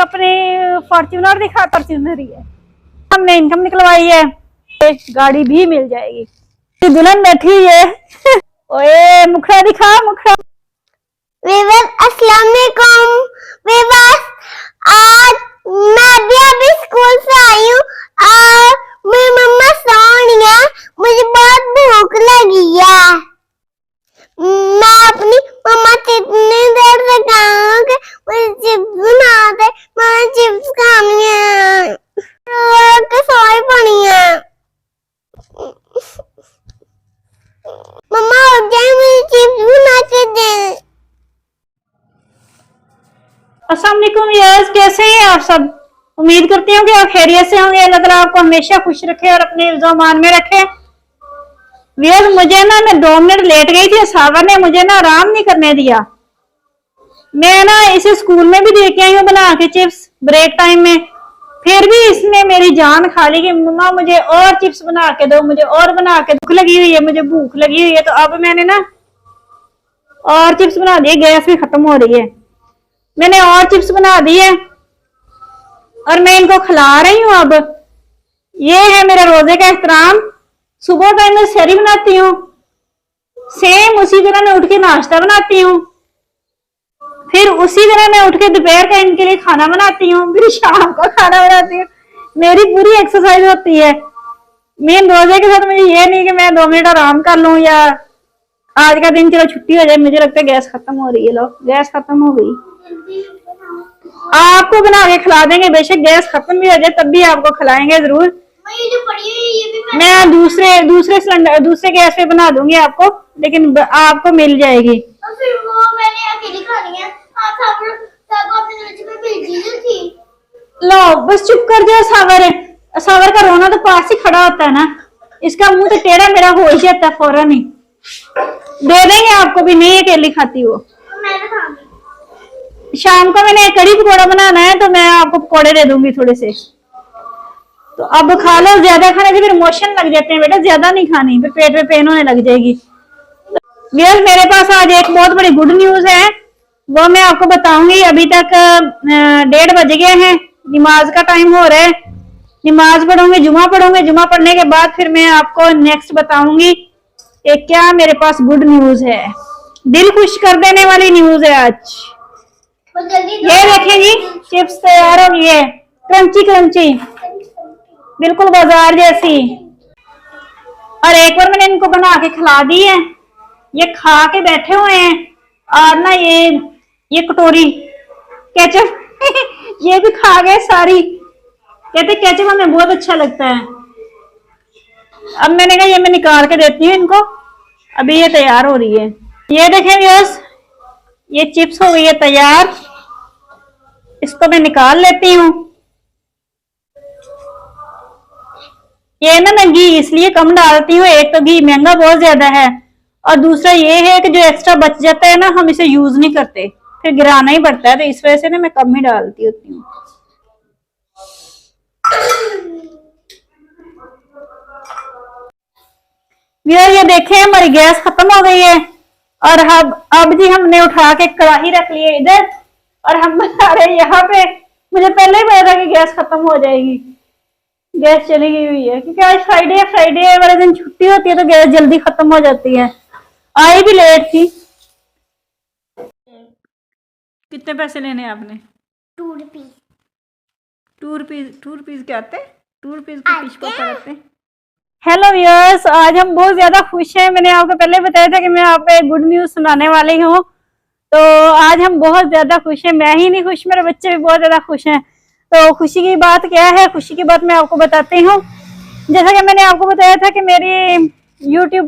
अपनी फॉर्च्यूनर दिखा, फॉर्च्यूनर ही है। हमने इनकम निकलवाई है, एक गाड़ी भी मिल जाएगी। दुल्हन बैठी हुई है। ओए मुखड़ा दिखा, मुखड़ा। अस्सलाम वालेकुम वीवर्स, आज मैं अभी स्कूल से आई हूँ और मेरी मम्मा सो रही है। मुझे बहुत भूख लगी है। मैं अपनी मम्मा से इतनी देर से कहा कि मुझे चिप्स बना दे, मुझे चिप्स खानी है। तो सोई पड़ी है। मम्मा उठ जाए, मुझे चिप्स बना के दे। अस्सलाम वालेकुम यार, कैसे हैं आप सब? उम्मीद करती हूँ कि आप खैरियत से होंगे। अल्लाह ताला आपको हमेशा खुश रखे और अपने ईज़-ओ-मान में रखे। यार मुझे ना, मैं 2 मिनट लेट गई थी, सावर ने मुझे ना आराम नहीं करने दिया। मैं ना इसे स्कूल में भी दे के आई हूँ बना के चिप्स ब्रेक टाइम में, फिर भी इसने मेरी जान खा ली कि मम्मा मुझे और चिप्स बना के दो, मुझे और बना के, भूख लगी हुई है, मुझे भूख लगी हुई है। तो अब मैंने ना और चिप्स बना दिए, गैस भी खत्म हो रही है। मैंने और चिप्स बना दी है और मैं इनको खिला रही हूँ। अब ये है मेरा रोजे का एहतराम। सुबह टाइम में सहरी बनाती हूँ, सेम उसी तरह मैं उठ के नाश्ता बनाती हूँ, फिर उसी तरह मैं उठ के दोपहर का इनके लिए खाना बनाती हूँ, फिर शाम को खाना बनाती हूँ। मेरी पूरी एक्सरसाइज होती है। मेन रोजे के साथ मुझे ये नहीं कि मैं 2 मिनट आराम कर लूं या आज का दिन चलो छुट्टी हो जाए। मुझे लगता है गैस खत्म हो रही है। लो, गैस खत्म हो गई। आपको बना के खिला देंगे, बेशक गैस खत्म भी हो जाए तब भी आपको खिलाएंगे जरूर। ये जो पड़ी हुई ये भी मैं दूसरे सिलेंडर, दूसरे गैस पे बना दूंगी आपको, लेकिन आपको मिल जाएगी। और फिर वो मैंने अकेली खानी है। हाँ, सब अपने लंच में भेजी थी। लो बस चुप कर जाओ। सावर, सावर का रोना तो पास ही खड़ा होता है ना, इसका मुंह तो टेढ़ा मेरा हो ही जाता है फौरन ही। दे देंगे आपको भी, नहीं अकेली खाती वो। मैं तो खाऊंगी। शाम को मैंने कड़ी पकौड़ा बनाना है तो मैं आपको पकौड़े दे दूंगी थोड़े से। तो अब खा लो, ज्यादा खाने से फिर मोशन लग जाते हैं बेटा, ज्यादा नहीं खानी, फिर पेट में पेन होने लग जाएगी। यार मेरे पास आज एक बहुत बड़ी गुड न्यूज है, वो मैं आपको बताऊंगी। अभी तक 1:30 बज गए हैं, नमाज का टाइम हो रहा है। नमाज पढ़ूंगी, जुमा पढ़ूंगी, जुमा पढ़ने के बाद फिर मैं आपको नेक्स्ट बताऊंगी कि क्या मेरे पास गुड न्यूज है। दिल खुश कर देने वाली न्यूज है आज। ये देखें जी, चिप्स तैयार हो गई है, क्रंची क्रंची, बिल्कुल बाजार जैसी। और एक बार मैंने इनको बना के खिला दी है, ये खा के बैठे हुए हैं। और ना ये कटोरी केचप ये भी खा गए सारी। कहते केचप हमें बहुत अच्छा लगता है। अब मैंने कहा ये मैं निकाल के देती हूँ इनको। अभी ये तैयार हो रही है। ये देखें व्यूअर्स, ये चिप्स हो गई है तैयार। इसको मैं निकाल लेती हूँ। ये ना मैं घी इसलिए कम डालती हूँ, एक तो घी महंगा बहुत ज्यादा है, और दूसरा ये है कि जो एक्स्ट्रा बच जाता है ना, हम इसे यूज नहीं करते, फिर गिराना ही पड़ता है, तो इस वजह से ना मैं कम ही डालती होती हूँ। ये देखें हमारी गैस खत्म हो गई है और अब जी हमने उठा के कढ़ाई रख ली है इधर और हम बना रहे हैं यहाँ पे। मुझे पहले ही पता था कि गैस खत्म हो जाएगी, गैस चली गई हुई है, क्योंकि आज फ्राइडे वाले दिन छुट्टी होती है तो गैस जल्दी खत्म हो जाती है। आई भी लेट थी। कितने पैसे लेने हैं आपने? 2 रुपीज। 2 रुपीज क्या आते? 2 रुपीज को पीछ को करते। हेलो व्यूअर्स, आज हम बहुत ज्यादा खुश हैं। मैंने आपको पहले बताया था कि मैं आपको एक गुड न्यूज सुनाने वाली हूँ, तो आज हम बहुत ज्यादा खुश हैं। मैं ही नहीं खुश, मेरे बच्चे भी बहुत ज्यादा खुश हैं। तो खुशी की बात क्या है, खुशी की बात मैं आपको बताती हूँ। जैसा कि मैंने आपको बताया था कि मेरी YouTube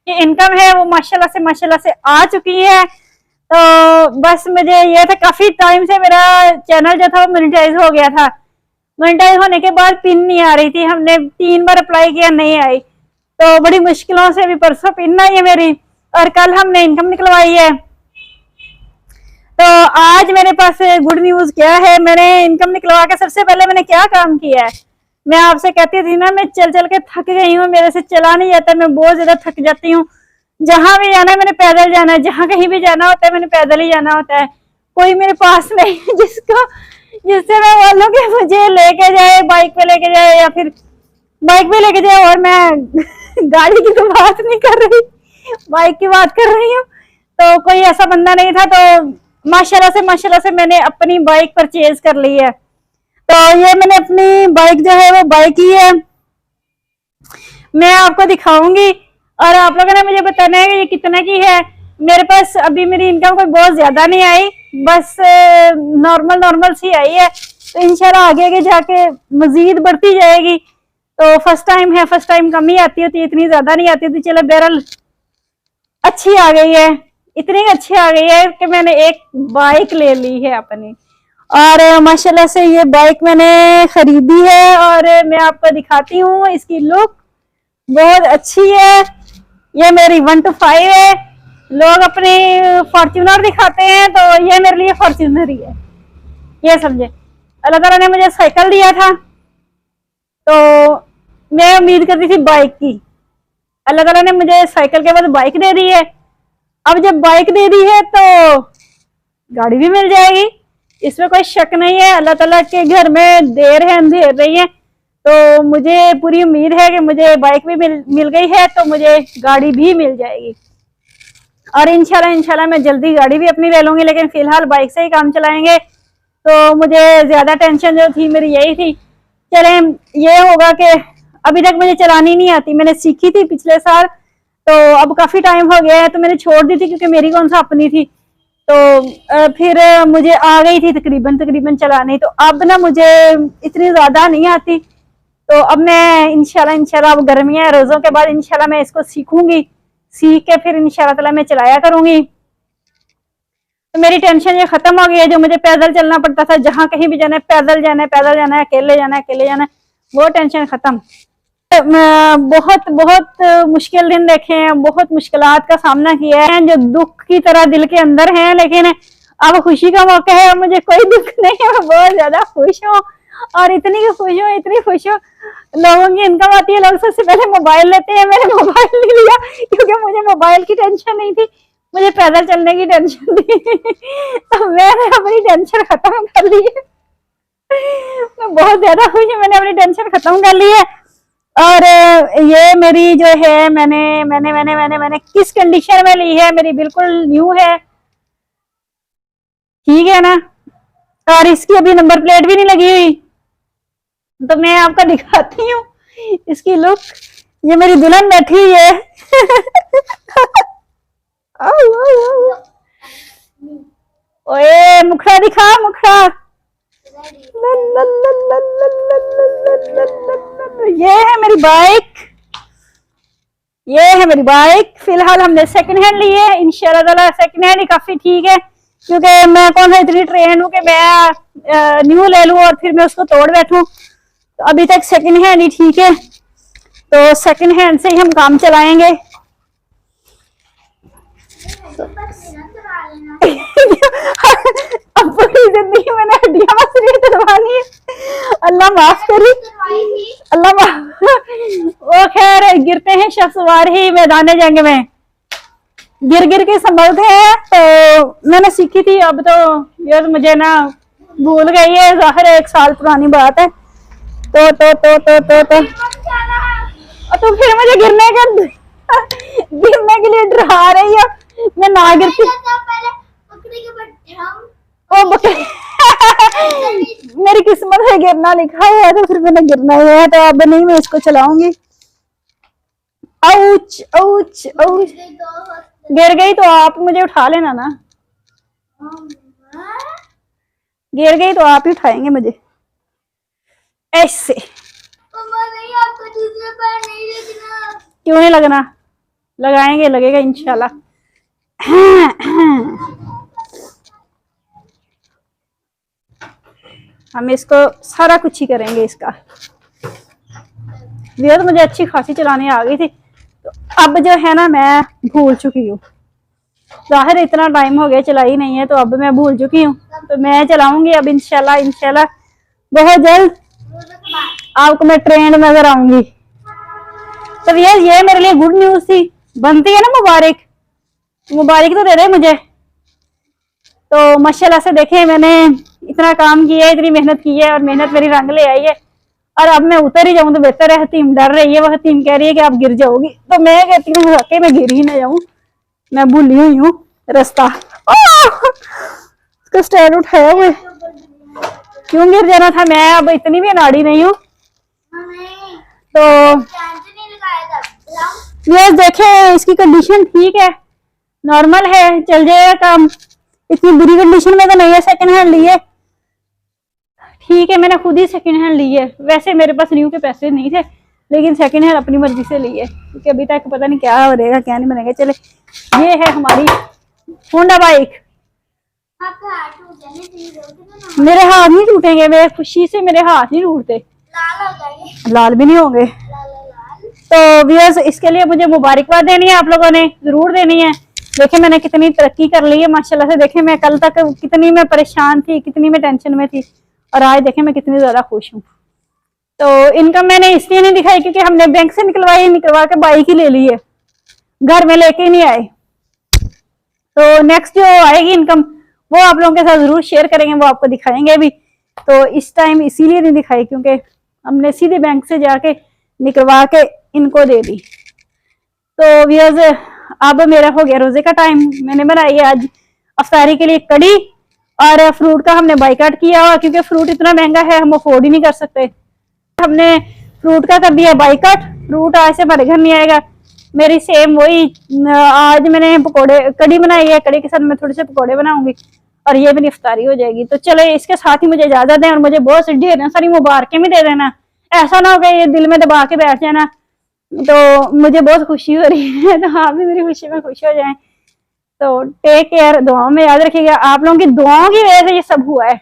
की इनकम है वो माशाल्लाह से आ चुकी है। तो बस मुझे ये था, काफी टाइम से मेरा चैनल जो था वो मोनेटाइज हो गया था। मोनेटाइज होने के बाद पिन नहीं आ रही थी, हमने 3 बार अप्लाई किया, नहीं आई। तो बड़ी मुश्किलों से भी परसों पिन आई है मेरी, और कल हमने इनकम निकलवाई है। तो आज मेरे पास गुड न्यूज क्या है, मैंने इनकम निकलवा के सबसे पहले मैंने क्या काम किया है। मैं आपसे कहती थी ना, मैं चल चल के थक गई हूँ, मेरे से चला नहीं जाता, मैं बहुत ज्यादा थक जाती हूँ। जहां भी जाना है मैंने पैदल जाना है, जहां कहीं भी जाना होता है मैंने पैदल ही जाना होता है। कोई मेरे पास नहीं जिसको जिससे मैं बोलूं कि मुझे लेके जाए, बाइक पे लेके जाए या फिर बाइक पे लेके जाए। और मैं गाड़ी की तो बात नहीं कर रही, बाइक की बात कर रही हूँ। तो कोई ऐसा बंदा नहीं था, तो माशाल्लाह से मैंने अपनी बाइक परचेज कर ली है। तो ये मैंने अपनी बाइक जो है वो बाइक ही है, मैं आपको दिखाऊंगी और आप लोगों ने मुझे बताना है कि ये कितना की है। मेरे पास अभी मेरी इनकम कोई बहुत ज्यादा नहीं आई, बस नॉर्मल सी आई है। तो इंशाल्लाह आगे आगे जाके मजीद बढ़ती जाएगी। तो फर्स्ट टाइम है, फर्स्ट टाइम कम ही आती होती, इतनी ज्यादा नहीं आती थी। चलो बहरहाल अच्छी आ गई है, इतनी अच्छी आ गई है कि मैंने एक बाइक ले ली है अपनी। और माशाल्लाह से ये बाइक मैंने खरीदी है और मैं आपको दिखाती हूँ इसकी लुक, बहुत अच्छी है। ये मेरी 1 to 5 है। लोग अपनी फॉर्च्यूनर दिखाते हैं, तो ये मेरे लिए फॉर्च्यूनर ही है, ये समझे। अल्लाह ताला ने मुझे साइकिल दिया था, तो मैं उम्मीद करती थी बाइक की। अल्लाह ताला ने मुझे साइकिल के बाद बाइक दे दी है। अब जब बाइक दे दी है तो गाड़ी भी मिल जाएगी, इसमें कोई शक नहीं है। अल्लाह ताला के घर में देर है अंधेर नहीं है। तो मुझे पूरी उम्मीद है कि मुझे बाइक भी मिल गई है, तो मुझे गाड़ी भी मिल जाएगी। और इंशाल्लाह मैं जल्दी गाड़ी भी अपनी ले लूंगी, लेकिन फिलहाल बाइक से ही काम चलाएंगे। तो मुझे ज्यादा टेंशन जो थी मेरी यही थी। चले, ये होगा कि अभी तक मुझे चलानी नहीं आती, मैंने सीखी थी पिछले साल, तो अब काफी टाइम हो गया है, तो मैंने छोड़ दी थी क्योंकि मेरी कौन सा अपनी थी। तो फिर मुझे आ गई थी तकरीबन चलानी। तो अब ना मुझे इतनी ज्यादा नहीं आती। तो अब मैं इंशाल्लाह अब गर्मियां रोजों के बाद इंशाल्लाह मैं इसको सीखूंगी, सीख के फिर इंशाल्लाह ताला मैं चलाया करूंगी। तो मेरी टेंशन ये खत्म हो गई है, जो मुझे पैदल चलना पड़ता था, जहां कहीं भी जाना है पैदल जाना है, अकेले जाना है, वो टेंशन खत्म। बहुत मुश्किल दिन देखे हैं, बहुत मुश्किलात का सामना किया है, जो दुख की तरह दिल के अंदर है, लेकिन अब खुशी का मौका है। मुझे कोई दुख नहीं है, मैं बहुत ज्यादा खुश हूँ। और इतनी खुश हूँ, लोगों की इनकम आती है, लोग सबसे पहले मोबाइल लेते हैं, मैंने मोबाइल नहीं लिया क्योंकि मुझे मोबाइल की टेंशन नहीं थी, मुझे पैदल चलने की टेंशन थी। तो मैंने अपनी टेंशन खत्म कर ली है, मैं बहुत ज्यादा खुश हूँ, मैंने अपनी टेंशन खत्म कर ली है। और ये मेरी जो है मैंने किस कंडीशन में ली है, मेरी बिल्कुल न्यू है, ठीक है ना। और इसकी अभी नंबर प्लेट भी नहीं लगी हुई, तो मैं आपको दिखाती हूँ इसकी लुक। ये मेरी दुल्हन बैठी हुई है। ओए मुखड़ा दिखा, मुखड़ा। ये है मेरी बाइक, फिलहाल हमने सेकंड हैंड ली है। इंशाल्लाह ताला सेकंड हैंड ही काफी ठीक है, क्योंकि मैं कौन सा इतनी ट्रेन हूँ कि मैं न्यू ले लूं और फिर मैं उसको तोड़ बैठूं। तो अभी तक सेकंड हैंड ही ठीक है, तो सेकंड हैंड से ही हम काम चलाएंगे। अब पूरी जिंदगी मैंने हड्डियां मसरी तुड़वानी है, अल्लाह माफ करी, अल्लाह माफ। वो खैर गिरते हैं शख्सवार ही मैदान जंग में, गिर के संभलते हैं। तो मैंने सीखी थी, अब तो यार मुझे ना भूल गई है, जाहिर है 1 साल पुरानी बात है। तो फिर मुझे गिरने के लिए डरा रही है, मैं ना गिरती। ओ बकरी मेरी किस्मत है गिरना लिखा हुआ है, तो फिर मैंने गिरना हुआ है, तो अब नहीं मैं इसको चलाऊंगी। औच औच औच, गिर गई तो आप मुझे उठा लेना ना, गिर गई तो आप ही उठाएंगे मुझे ऐसे। नहीं, आपको दूसरे पैर नहीं लगना। क्यों नहीं लगना, लगाएंगे, लगेगा इंशाल्लाह। हम इसको सारा कुछ ही करेंगे इसका। ये तो मुझे अच्छी खासी चलाने आ गई थी, तो अब जो है ना मैं भूल चुकी हूँ, जाहिर इतना टाइम हो गया चलाई नहीं है, तो अब मैं भूल चुकी हूँ। तो मैं चलाऊंगी अब इंशाल्लाह बहुत जल्द आपको मैं ट्रेंड नजर आऊंगी। तो ये मेरे लिए गुड न्यूज थी, बनती है ना मुबारक तो दे दे मुझे। तो माशाल्लाह से देखें, मैंने इतना काम किया है, इतनी मेहनत की है और मेहनत मेरी रंग ले आई है। और अब मैं उतर ही जाऊं तो बेहतर है। हतीम डर रही है, वो हतीम कह रही है कि आप गिर जाओगी, तो मैं कहती हूँ वाकई मैं गिर ही ना जाऊं, मैं भूली हुई हूँ रास्ता। उसका स्टैंड उठाया हुआ है। क्यों गिर जाना था, मैं अब इतनी भी अनाड़ी नहीं हूँ। तो ये देखे इसकी कंडीशन ठीक है, नॉर्मल है, चल जाएगा काम। इतनी बुरी कंडीशन में तो नहीं है। सेकंड हैंड ली है, ठीक है, मैंने खुद ही सेकंड हैंड ली है। वैसे मेरे पास न्यू के पैसे नहीं थे, लेकिन सेकंड हैंड अपनी मर्जी से ली है, क्योंकि अभी तक पता नहीं क्या बनेगा क्या नहीं बनेगा। चले, ये है हमारी होंडा बाइक। मेरे हाथ नहीं टूटेंगे, मेरे खुशी से मेरे हाथ नहीं टूटते, लाल भी नहीं होंगे। तो व्यूअर्स, इसके लिए मुझे मुबारकबाद देनी है, आप लोगों ने जरूर देनी है। देखे मैंने कितनी तरक्की कर ली है माशाल्लाह से। देखे मैं कल तक कितनी मैं परेशान थी, कितनी मैं टेंशन में थी, और आज देखे मैं कितनी ज्यादा खुश हूँ। तो इनकम मैंने इसलिए नहीं दिखाई क्योंकि हमने बैंक से निकलवा के बाइक ही ले ली है, घर में लेके ही नहीं आए। तो नेक्स्ट जो आएगी इनकम वो आप लोगों के साथ जरूर शेयर करेंगे, वो आपको दिखाएंगे भी। तो इस टाइम इसीलिए नहीं दिखाई क्योंकि हमने सीधे बैंक से जाके निकलवा के इनको दे दी। तो व्यूअर्स, अब मेरा हो गया रोजे का टाइम। मैंने बनाई है आज अफ्तारी के लिए कड़ी, और फ्रूट का हमने बाइकाट किया हुआ क्योंकि फ्रूट इतना महंगा है, हम अफोर्ड ही नहीं कर सकते। हमने फ्रूट का कर दिया बाइकाट, फ्रूट आज से हमारे घर नहीं आएगा। मेरी सेम वही, आज मैंने पकोड़े कड़ी बनाई है, कड़ी के साथ मैं थोड़े से पकोड़े बनाऊंगी और ये मेरी इफ्तारी हो जाएगी। तो चलो, इसके साथ ही मुझे इजाजत दें और मुझे बहुत ढेर सारी मुबारकें भी दे देना। ऐसा ना हो कि ये दिल में दबा के बैठ जाना। तो मुझे बहुत खुशी हो रही है, तो आप भी मेरी खुशी में खुश हो जाएं। तो टेक केयर, दुआओं में याद रखिएगा। आप लोगों की दुआओं की वजह से ये सब हुआ है।